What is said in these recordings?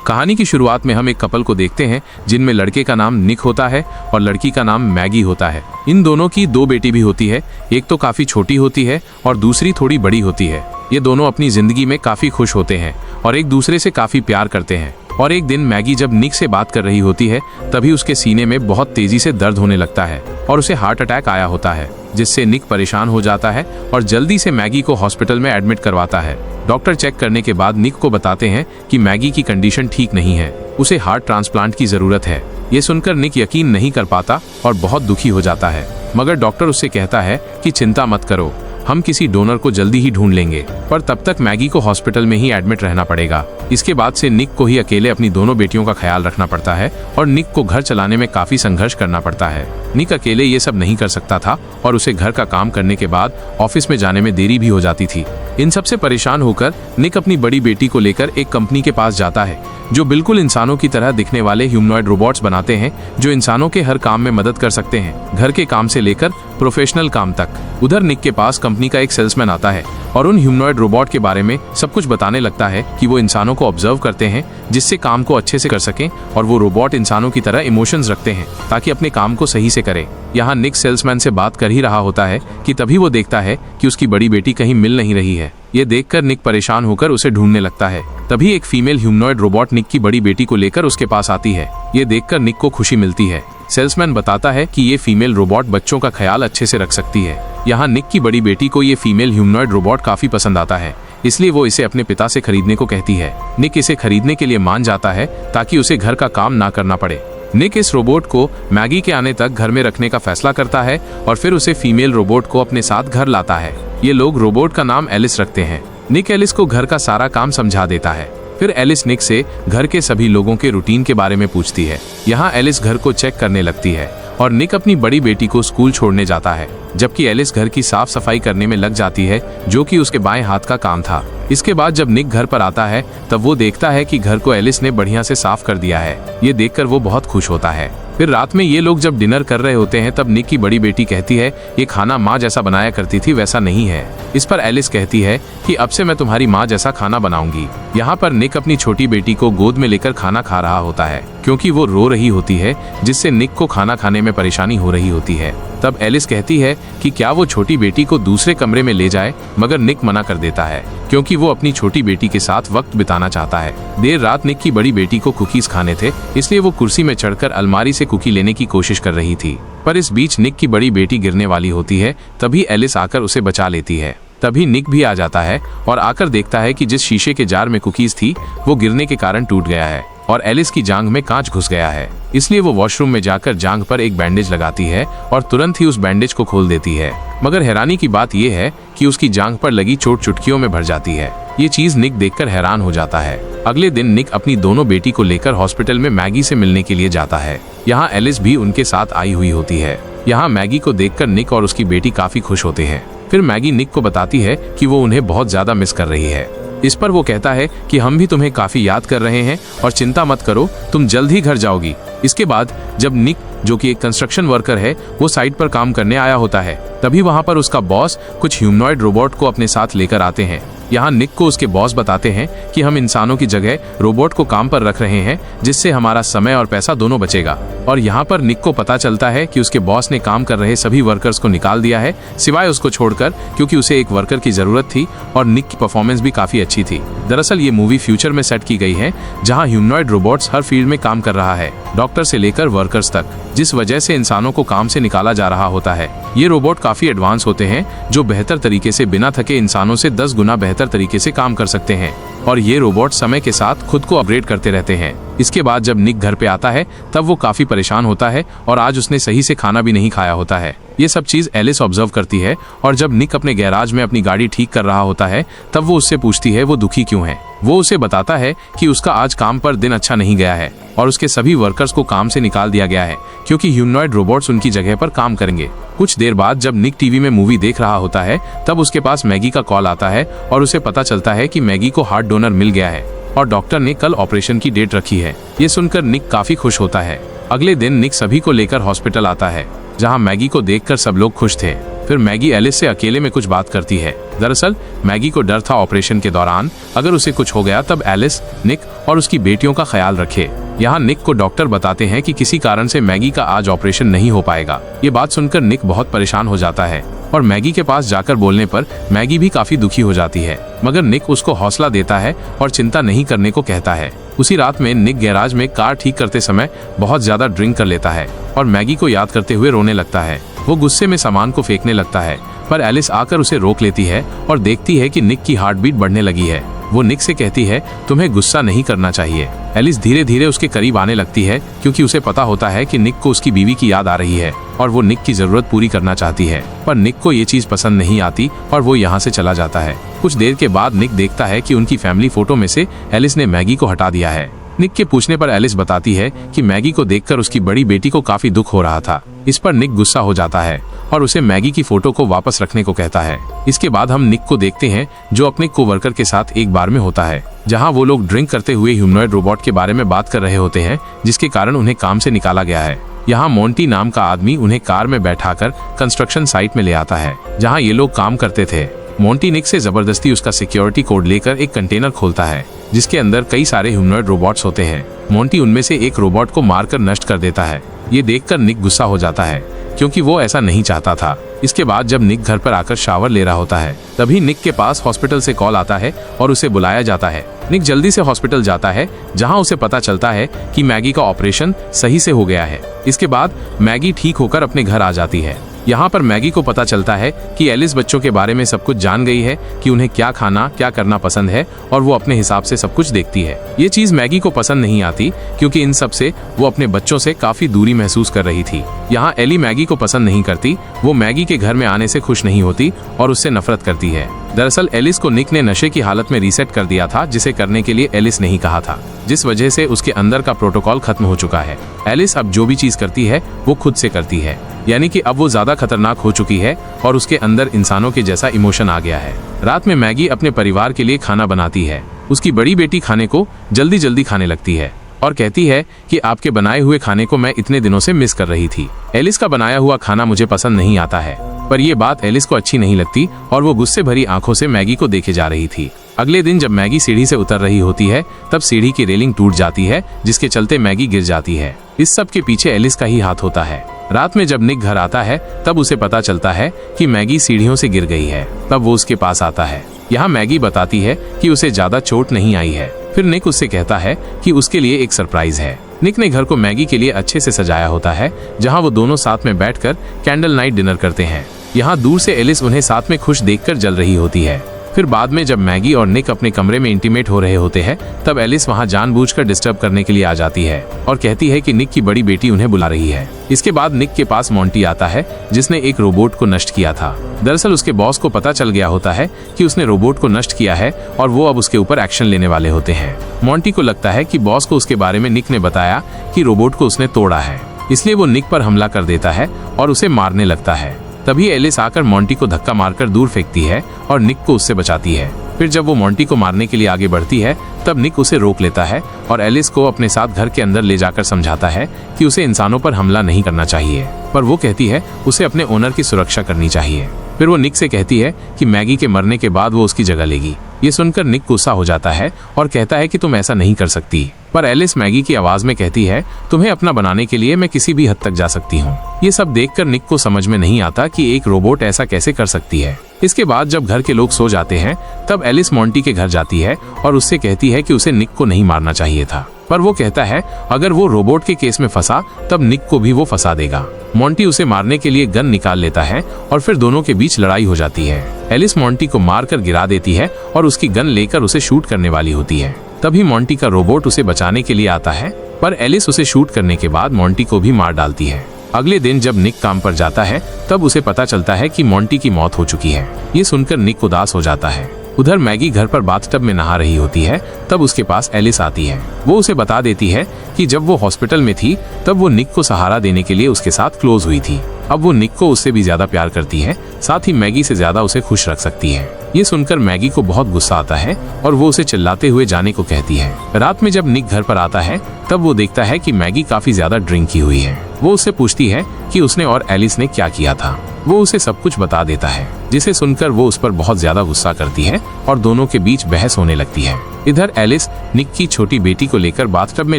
कहानी की शुरुआत में हम एक कपल को देखते हैं जिनमें लड़के का नाम निक होता है और लड़की का नाम मैगी होता है। इन दोनों की 2 बेटी भी होती है, एक तो काफी छोटी होती है और दूसरी थोड़ी बड़ी होती है। ये दोनों अपनी जिंदगी में काफी खुश होते हैं और एक दूसरे से काफी प्यार करते हैं। और एक दिन मैगी जब निक से बात कर रही होती है तभी उसके सीने में बहुत तेजी से दर्द होने लगता है और उसे हार्ट अटैक आया होता है, जिससे निक परेशान हो जाता है और जल्दी से मैगी को हॉस्पिटल में एडमिट करवाता है। डॉक्टर चेक करने के बाद निक को बताते हैं कि मैगी की कंडीशन ठीक नहीं है, उसे हार्ट ट्रांसप्लांट की जरूरत है। ये सुनकर निक यकीन नहीं कर पाता और बहुत दुखी हो जाता है, मगर डॉक्टर उससे कहता है कि चिंता मत करो, हम किसी डोनर को जल्दी ही ढूंढ लेंगे, पर तब तक मैगी को हॉस्पिटल में ही एडमिट रहना पड़ेगा। इसके बाद से निक को ही अकेले अपनी दोनों बेटियों का ख्याल रखना पड़ता है और निक को घर चलाने में काफी संघर्ष करना पड़ता है। निक अकेले ये सब नहीं कर सकता था और उसे घर का काम करने के बाद ऑफिस में जाने में देरी भी हो जाती थी। इन सब से परेशान होकर निक अपनी बड़ी बेटी को लेकर एक कंपनी के पास जाता है जो बिल्कुल इंसानों की तरह दिखने वाले ह्यूमनॉइड रोबोट्स बनाते हैं, जो इंसानों के हर काम में मदद कर सकते हैं, घर के काम से लेकर प्रोफेशनल काम तक। उधर निक के पास कंपनी का एक सेल्समैन आता है और उन ह्यूमनॉइड रोबोट के बारे में सब कुछ बताने लगता है कि वो इंसानों को ऑब्जर्व करते हैं जिससे काम को अच्छे से कर सकें, और वो रोबोट इंसानों की तरह इमोशंस रखते हैं ताकि अपने काम को सही से करें। यहाँ निक सेल्समैन से बात कर ही रहा होता है कि तभी वो देखता है कि उसकी बड़ी बेटी कहीं मिल नहीं रही है। ये देखकर निक परेशान होकर उसे ढूंढने लगता है। तभी एक फीमेल ह्यूमनॉइड रोबोट निक की बड़ी बेटी को लेकर उसके पास आती है। ये देखकर निक को खुशी मिलती है। सेल्समैन बताता है कि ये फीमेल रोबोट बच्चों का ख्याल अच्छे से रख सकती है। यहाँ निक की बड़ी बेटी को ये फीमेल ह्यूमनॉइड रोबोट काफी पसंद आता है, इसलिए वो इसे अपने पिता से खरीदने को कहती है। निक इसे खरीदने के लिए मान जाता है ताकि उसे घर का काम ना करना पड़े। निक इस रोबोट को मैगी के आने तक घर में रखने का फैसला करता है और फिर उसे फीमेल रोबोट को अपने साथ घर लाता है। ये लोग रोबोट का नाम एलिस रखते हैं। निक एलिस को घर का सारा काम समझा देता है। फिर एलिस निक से घर के सभी लोगों के रूटीन के बारे में पूछती है। यहाँ एलिस घर को चेक करने लगती है और निक अपनी बड़ी बेटी को स्कूल छोड़ने जाता है, जबकि एलिस घर की साफ सफाई करने में लग जाती है, जो कि उसके बाएं हाथ का काम था। इसके बाद जब निक घर पर आता है तब वो देखता है कि घर को एलिस ने बढ़िया से साफ कर दिया है। ये देखकर वो बहुत खुश होता है। फिर रात में ये लोग जब डिनर कर रहे होते हैं तब निक की बड़ी बेटी कहती है, ये खाना माँ जैसा बनाया करती थी वैसा नहीं है। इस पर एलिस कहती है कि अब से मैं तुम्हारी माँ जैसा खाना बनाऊंगी। यहाँ पर निक अपनी छोटी बेटी को गोद में लेकर खाना खा रहा होता है क्योंकि वो रो रही होती है, जिससे निक को खाना खाने में परेशानी हो रही होती है। तब एलिस कहती है कि क्या वो छोटी बेटी को दूसरे कमरे में ले जाए, मगर निक मना कर देता है क्योंकि वो अपनी छोटी बेटी के साथ वक्त बिताना चाहता है। देर रात निक की बड़ी बेटी को कुकीज खाने थे, इसलिए वो कुर्सी में चढ़कर अलमारी से कुकी लेने की कोशिश कर रही थी, पर इस बीच निक की बड़ी बेटी गिरने वाली होती है। तभी एलिस आकर उसे बचा लेती है। तभी निक भी आ जाता है और आकर देखता है कि जिस शीशे के जार में कुकीज थी वो गिरने के कारण टूट गया है और एलिस की जांघ में कांच घुस गया है। इसलिए वो वॉशरूम में जाकर जांघ पर एक बैंडेज लगाती है और तुरंत ही उस बैंडेज को खोल देती है। मगर हैरानी की बात यह है कि उसकी जांघ पर लगी चोट चुटकियों में भर जाती है। ये चीज निक देखकर हैरान हो जाता है। अगले दिन निक अपनी दोनों बेटी को लेकर हॉस्पिटल में मैगी से मिलने के लिए जाता है। यहाँ एलिस भी उनके साथ आई हुई होती है। यहाँ मैगी को देखकर निक और उसकी बेटी काफी खुश होते हैं। फिर मैगी निक को बताती है कि वो उन्हें बहुत ज्यादा मिस कर रही है। इस पर वो कहता है कि हम भी तुम्हें काफी याद कर रहे हैं और चिंता मत करो, तुम जल्द ही घर जाओगी। इसके बाद जब निक, जो कि एक कंस्ट्रक्शन वर्कर है, वो साइट पर काम करने आया होता है, तभी वहां पर उसका बॉस कुछ ह्यूमनॉइड रोबोट को अपने साथ लेकर आते हैं। यहाँ निक को उसके बॉस बताते हैं कि हम इंसानों की जगह रोबोट को काम पर रख रहे हैं, जिससे हमारा समय और पैसा दोनों बचेगा। और यहाँ पर निक को पता चलता है कि उसके बॉस ने काम कर रहे सभी वर्कर्स को निकाल दिया है, सिवाय उसको छोड़कर, क्योंकि उसे एक वर्कर की जरूरत थी और निक की परफॉर्मेंस भी काफी अच्छी थी। दरअसल ये मूवी फ्यूचर में सेट की गई है, जहाँ ह्यूमनॉइड रोबोट्स हर फील्ड में काम कर रहा है, डॉक्टर से लेकर वर्कर्स तक, जिस वजह से इंसानों को काम से निकाला जा रहा होता है। ये रोबोट काफी एडवांस होते हैं, जो बेहतर तरीके से बिना थके इंसानों से 10 गुना बेहतर तरीके से काम कर सकते हैं, और ये रोबोट समय के साथ खुद को अपग्रेड करते रहते हैं। इसके बाद जब निक घर पे आता है तब वो काफी परेशान होता है और आज उसने सही से खाना भी नहीं खाया होता है। ये सब चीज एलिस ऑब्जर्व करती है और जब निक अपने गैराज में अपनी गाड़ी ठीक कर रहा होता है तब वो उससे पूछती है वो दुखी क्यों है। वो उसे बताता है कि उसका आज काम पर दिन अच्छा नहीं गया है और उसके सभी वर्कर्स को काम से निकाल दिया गया है क्योंकि ह्यूमनॉइड रोबोट्स उनकी जगह पर काम करेंगे। कुछ देर बाद जब निक टीवी में मूवी देख रहा होता है तब उसके पास मैगी का कॉल आता है और उसे पता चलता है कि मैगी को हार्ट डोनर मिल गया है और डॉक्टर ने कल ऑपरेशन की डेट रखी है। ये सुनकर निक काफी खुश होता है। अगले दिन निक सभी को लेकर हॉस्पिटल आता है, जहां मैगी को देखकर सब लोग खुश थे। फिर मैगी एलिस से अकेले में कुछ बात करती है। दरअसल मैगी को डर था ऑपरेशन के दौरान अगर उसे कुछ हो गया तब एलिस, निक और उसकी बेटियों का ख्याल रखे। यहाँ निक को डॉक्टर बताते हैं कि किसी कारण से मैगी का आज ऑपरेशन नहीं हो पाएगा। ये बात सुनकर निक बहुत परेशान हो जाता है और मैगी के पास जाकर बोलने पर मैगी भी काफी दुखी हो जाती है, मगर निक उसको हौसला देता है और चिंता नहीं करने को कहता है। उसी रात में निक गैराज में कार ठीक करते समय बहुत ज्यादा ड्रिंक कर लेता है और मैगी को याद करते हुए रोने लगता है। वो गुस्से में सामान को फेंकने लगता है, पर एलिस आकर उसे रोक लेती है और देखती है कि निक की हार्ट बीट बढ़ने लगी है। वो निक से कहती है, तुम्हें गुस्सा नहीं करना चाहिए। एलिस धीरे धीरे उसके करीब आने लगती है क्योंकि उसे पता होता है कि निक को उसकी बीवी की याद आ रही है और वो निक की जरूरत पूरी करना चाहती है, पर निक को ये चीज पसंद नहीं आती और वो यहाँ से चला जाता है। कुछ देर के बाद निक देखता है कि उनकी फैमिली फोटो में से एलिस ने मैगी को हटा दिया है। निक के पूछने पर एलिस बताती है कि मैगी को देखकर उसकी बड़ी बेटी को काफी दुख हो रहा था। इस पर निक गुस्सा हो जाता है और उसे मैगी की फोटो को वापस रखने को कहता है। इसके बाद हम निक को देखते हैं जो अपने कोवर्कर के साथ एक बार में होता है, जहां वो लोग ड्रिंक करते हुए ह्यूमनॉइड रोबोट के बारे में बात कर रहे होते हैं, जिसके कारण उन्हें काम से निकाला गया है। यहाँ मोंटी नाम का आदमी उन्हें कार में बैठाकर कंस्ट्रक्शन साइट में ले आता है जहाँ ये लोग काम करते थे। मोंटी निक से जबरदस्ती उसका सिक्योरिटी कोड लेकर एक कंटेनर खोलता है जिसके अंदर कई सारे ह्यूमनॉइड रोबोट्स होते हैं। मोंटी उनमें से एक रोबोट को मारकर नष्ट कर देता है। ये देखकर निक गुस्सा हो जाता है क्योंकि वो ऐसा नहीं चाहता था। इसके बाद जब निक घर पर आकर शावर ले रहा होता है तभी निक के पास हॉस्पिटल से कॉल आता है और उसे बुलाया जाता है। निक जल्दी से हॉस्पिटल जाता है जहां उसे पता चलता है कि मैगी का ऑपरेशन सही से हो गया है। इसके बाद मैगी ठीक होकर अपने घर आ जाती है। यहाँ पर मैगी को पता चलता है कि एलिस बच्चों के बारे में सब कुछ जान गई है कि उन्हें क्या खाना क्या करना पसंद है और वो अपने हिसाब से सब कुछ देखती है। ये चीज मैगी को पसंद नहीं आती क्योंकि इन सब से वो अपने बच्चों से काफी दूरी महसूस कर रही थी। यहाँ एली मैगी को पसंद नहीं करती, वो मैगी के घर में आने से खुश नहीं होती और उससे नफरत करती है। दरअसल एलिस को निक ने नशे की हालत में रीसेट कर दिया था जिसे करने के लिए एलिस नहीं कहा था, जिस वजह से उसके अंदर का प्रोटोकॉल खत्म हो चुका है। एलिस अब जो भी चीज करती है वो खुद से करती है, यानी कि अब वो ज्यादा खतरनाक हो चुकी है और उसके अंदर इंसानों के जैसा इमोशन आ गया है। रात में मैगी अपने परिवार के लिए खाना बनाती है। उसकी बड़ी बेटी खाने को जल्दी जल्दी खाने लगती है और कहती है कि आपके बनाए हुए खाने को मैं इतने दिनों से मिस कर रही थी। एलिस का बनाया हुआ खाना मुझे पसंद नहीं आता है, पर यह बात एलिस को अच्छी नहीं लगती और वो गुस्से भरी आंखों से मैगी को देखे जा रही थी। अगले दिन जब मैगी सीढ़ी से उतर रही होती है तब सीढ़ी की रेलिंग टूट जाती है जिसके चलते मैगी गिर जाती है। इस सब के पीछे एलिस का ही हाथ होता है। रात में जब निक घर आता है तब उसे पता चलता है कि मैगी सीढ़ियों से गिर गई है। तब वो उसके पास आता है। यहाँ मैगी बताती है कि उसे ज्यादा चोट नहीं आई है। फिर निक उससे कहता है कि उसके लिए एक सरप्राइज है। निक ने घर को मैगी के लिए अच्छे से सजाया होता है जहाँ वो दोनों साथ में बैठकर कैंडल नाइट डिनर करते हैं। यहाँ दूर से एलिस उन्हें साथ में खुश देखकर जल रही होती है। फिर बाद में जब मैगी और निक अपने कमरे में इंटीमेट हो रहे होते हैं तब एलिस वहां जानबूझकर डिस्टर्ब करने के लिए आ जाती है और कहती है कि निक की बड़ी बेटी उन्हें बुला रही है। इसके बाद निक के पास मोंटी आता है जिसने एक रोबोट को नष्ट किया था। दरअसल उसके बॉस को पता चल गया होता है कि उसने रोबोट को नष्ट किया है और वो अब उसके ऊपर एक्शन लेने वाले होते हैं। मोंटी को लगता है कि बॉस को उसके बारे में निक ने बताया कि रोबोट को उसने तोड़ा है, इसलिए वो निक पर हमला कर देता है और उसे मारने लगता है। तभी एलिस आकर मोंटी को धक्का मारकर दूर फेंकती है और निक को उससे बचाती है। फिर जब वो मोंटी को मारने के लिए आगे बढ़ती है तब निक उसे रोक लेता है और एलिस को अपने साथ घर के अंदर ले जाकर समझाता है कि उसे इंसानों पर हमला नहीं करना चाहिए, पर वो कहती है उसे अपने ओनर की सुरक्षा करनी चाहिए। फिर वो निक से कहती है कि मैगी के मरने के बाद वो उसकी जगह लेगी। ये सुनकर निक गुस्सा हो जाता है और कहता है कि तुम ऐसा नहीं कर सकती, पर एलिस मैगी की आवाज में कहती है तुम्हें अपना बनाने के लिए मैं किसी भी हद तक जा सकती हूँ। ये सब देखकर निक को समझ में नहीं आता कि एक रोबोट ऐसा कैसे कर सकती है। इसके बाद जब घर के लोग सो जाते हैं तब एलिस मोंटी के घर जाती है और उससे कहती है कि उसे निक को नहीं मारना चाहिए था, पर वो कहता है अगर वो रोबोट के केस में फंसा तब निक को भी वो फंसा देगा। मोंटी उसे मारने के लिए गन निकाल लेता है और फिर दोनों के बीच लड़ाई हो जाती है। एलिस मोंटी को मारकर गिरा देती है और उसकी गन लेकर उसे शूट करने वाली होती है। तभी मोंटी का रोबोट उसे बचाने के लिए आता है, पर एलिस उसे शूट करने के बाद मोंटी को भी मार डालती है। अगले दिन जब निक काम पर जाता है तब उसे पता चलता है कि मोंटी की मौत हो चुकी है। ये सुनकर निक उदास हो जाता है। उधर मैगी घर पर बाथटब में नहा रही होती है तब उसके पास एलिस आती है। वो उसे बता देती है कि जब वो हॉस्पिटल में थी तब वो निक को सहारा देने के लिए उसके साथ क्लोज हुई थी। अब वो निक को उससे भी ज्यादा प्यार करती है, साथ ही मैगी से ज्यादा उसे खुश रख सकती है। ये सुनकर मैगी को बहुत गुस्सा आता है और वो उसे चिल्लाते हुए जाने को कहती है। रात में जब निक घर पर आता है तब वो देखता है कि मैगी काफी ज्यादा ड्रिंक की हुई है। वो उससे पूछती है कि उसने और एलिस ने क्या किया था। वो उसे सब कुछ बता देता है, जिसे सुनकर वो उस पर बहुत ज्यादा गुस्सा करती है और दोनों के बीच बहस होने लगती है। इधर एलिस निक की छोटी बेटी को लेकर बाथटब में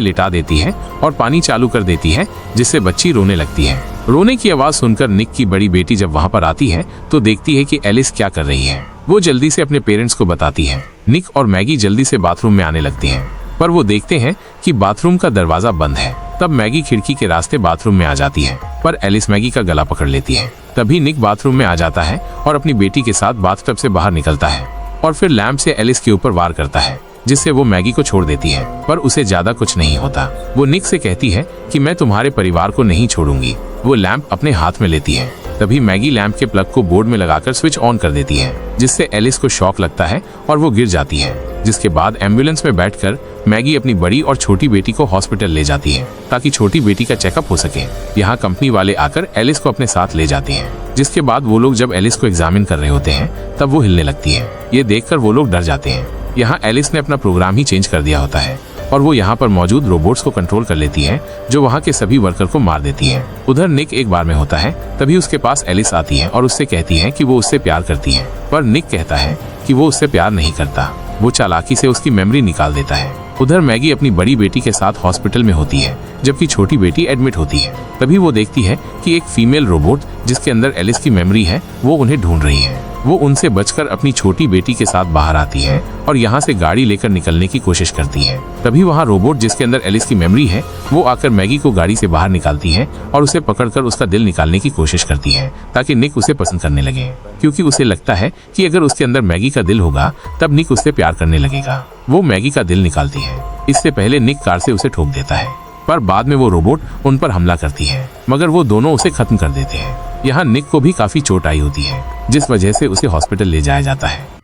लिटा देती है और पानी चालू कर देती है, जिससे बच्ची रोने लगती है। रोने की आवाज सुनकर निक की बड़ी बेटी जब वहाँ पर आती है तो देखती है कि एलिस क्या कर रही है। वो जल्दी से अपने पेरेंट्स को बताती है। निक और मैगी जल्दी से बाथरूम में आने लगती हैं, पर वो देखते हैं कि बाथरूम का दरवाजा बंद है। तब मैगी खिड़की के रास्ते बाथरूम में आ जाती है, पर एलिस मैगी का गला पकड़ लेती है। तभी निक बाथरूम में आ जाता है और अपनी बेटी के साथ बाथटब से बाहर निकलता है और फिर लैंप से एलिस के ऊपर वार करता है, जिससे वो मैगी को छोड़ देती है, पर उसे ज्यादा कुछ नहीं होता। वो निक से कहती है कि मैं तुम्हारे परिवार को नहीं छोड़ूंगी। वो लैंप अपने हाथ में लेती है। तभी मैगी लैंप के प्लग को बोर्ड में लगाकर स्विच ऑन कर देती है, जिससे एलिस को शॉक लगता है और वो गिर जाती है। जिसके बाद एम्बुलेंस में बैठकर मैगी अपनी बड़ी और छोटी बेटी को हॉस्पिटल ले जाती है ताकि छोटी बेटी का चेकअप हो सके। यहाँ कंपनी वाले आकर एलिस को अपने साथ ले जाते हैं। जिसके बाद वो लोग जब एलिस को एग्जामिन कर रहे होते हैं तब वो हिलने लगती है। ये देखकर वो लोग डर जाते हैं। यहाँ एलिस ने अपना प्रोग्राम ही चेंज कर दिया होता है और वो यहाँ पर मौजूद रोबोट्स को कंट्रोल कर लेती है, जो वहाँ के सभी वर्कर को मार देती है। उधर निक एक बार में होता है, तभी उसके पास एलिस आती है और उससे कहती है कि वो उससे प्यार करती है, पर निक कहता है कि वो उससे प्यार नहीं करता। वो चालाकी से उसकी मेमोरी निकाल देता है। उधर मैगी अपनी बड़ी बेटी के साथ हॉस्पिटल में होती है, जबकि छोटी बेटी एडमिट होती है। तभी वो देखती है कि एक फीमेल रोबोट जिसके अंदर एलिस की मेमोरी है वो उन्हें ढूंढ रही है। वो उनसे बचकर अपनी छोटी बेटी के साथ बाहर आती है और यहाँ से गाड़ी लेकर निकलने की कोशिश करती है। तभी वहाँ रोबोट जिसके अंदर एलिस की मेमोरी है वो आकर मैगी को गाड़ी से बाहर निकालती है और उसे पकड़कर उसका दिल निकालने की कोशिश करती है ताकि निक उसे पसंद करने लगे, क्योंकि उसे लगता है कि अगर उसके अंदर मैगी का दिल होगा तब निक उससे प्यार करने लगेगा। वो मैगी का दिल निकालती है। इससे पहले निक कार से उसे ठोक देता है, पर बाद में वो रोबोट उन पर हमला करती है, मगर वो दोनों उसे खत्म कर देते हैं। यहाँ निक को भी काफी चोट आई होती है, जिस वजह से उसे हॉस्पिटल ले जाया जाता है।